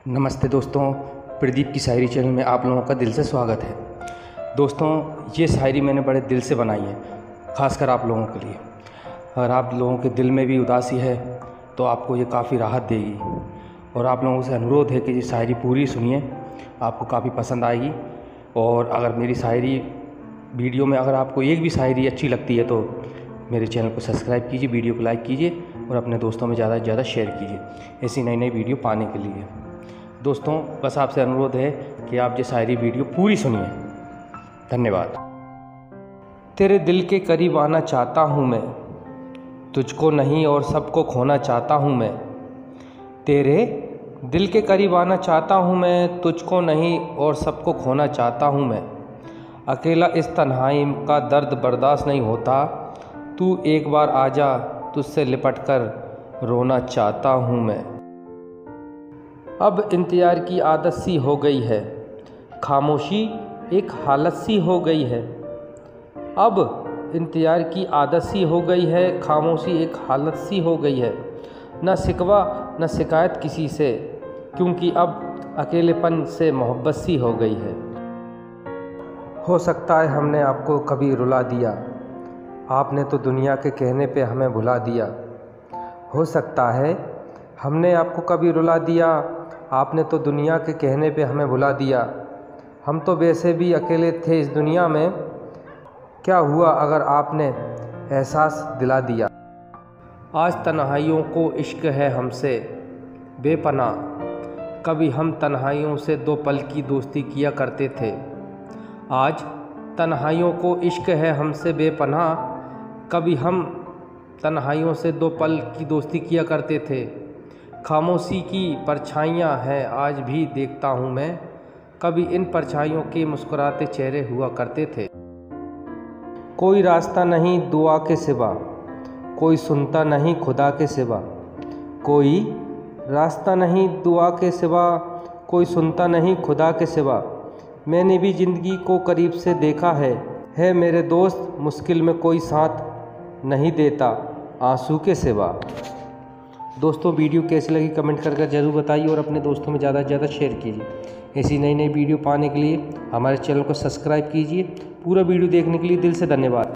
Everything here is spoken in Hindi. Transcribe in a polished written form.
नमस्ते दोस्तों, प्रदीप की शायरी चैनल में आप लोगों का दिल से स्वागत है। दोस्तों, ये शायरी मैंने बड़े दिल से बनाई है, ख़ासकर आप लोगों के लिए। अगर आप लोगों के दिल में भी उदासी है तो आपको ये काफ़ी राहत देगी। और आप लोगों से अनुरोध है कि ये शायरी पूरी सुनिए, आपको काफ़ी पसंद आएगी। और अगर मेरी शायरी वीडियो में अगर आपको एक भी शायरी अच्छी लगती है तो मेरे चैनल को सब्सक्राइब कीजिए, वीडियो को लाइक कीजिए और अपने दोस्तों में ज़्यादा से ज़्यादा शेयर कीजिए ऐसी नई नई वीडियो पाने के लिए। दोस्तों, बस आपसे अनुरोध है कि आप ये शायरी वीडियो पूरी सुनिए। धन्यवाद। तेरे दिल के करीब आना चाहता हूँ मैं, तुझको नहीं और सबको खोना चाहता हूँ मैं। तेरे दिल के करीब आना चाहता हूँ मैं, तुझको नहीं और सबको खोना चाहता हूँ मैं। अकेला इस तन्हाई का दर्द बर्दाश्त नहीं होता, तू एक बार आजा, तुझसे लिपट कर रोना चाहता हूँ मैं। अब इंतज़ार की आदत सी हो गई है, खामोशी एक हालत सी हो गई है। अब इंतज़ार की आदत सी हो गई है, खामोशी एक हालत सी हो गई है। न शिकवा न शिकायत किसी से, क्योंकि अब अकेलेपन से मोहब्बत सी हो गई है। हो सकता है हमने आपको कभी रुला दिया, आपने तो दुनिया के कहने पे हमें भुला दिया। हो सकता है हमने आपको कभी रुला दिया, आपने तो दुनिया के कहने पे हमें भुला दिया। हम तो वैसे भी अकेले थे इस दुनिया में, क्या हुआ अगर आपने एहसास दिला दिया। आज तन्हाइयों को इश्क है हमसे बेपनाह, कभी हम तन्हाइयों से दो पल की दोस्ती किया करते थे। आज तन्हाइयों को इश्क है हमसे बेपनाह, कभी हम तन्हाइयों से दो पल की दोस्ती किया करते थे। खामोशी की परछाइयाँ हैं आज भी देखता हूँ मैं, कभी इन परछाइयों के मुस्कुराते चेहरे हुआ करते थे। कोई रास्ता नहीं दुआ के सिवा, कोई सुनता नहीं खुदा के सिवा। कोई रास्ता नहीं दुआ के सिवा, कोई सुनता नहीं खुदा के सिवा। मैंने भी ज़िंदगी को करीब से देखा है मेरे दोस्त, मुश्किल में कोई साथ नहीं देता आंसू के सिवा। दोस्तों, वीडियो कैसी लगी कमेंट करके ज़रूर बताइए और अपने दोस्तों में ज़्यादा से ज़्यादा शेयर कीजिए। ऐसी नई नई वीडियो पाने के लिए हमारे चैनल को सब्सक्राइब कीजिए। पूरा वीडियो देखने के लिए दिल से धन्यवाद।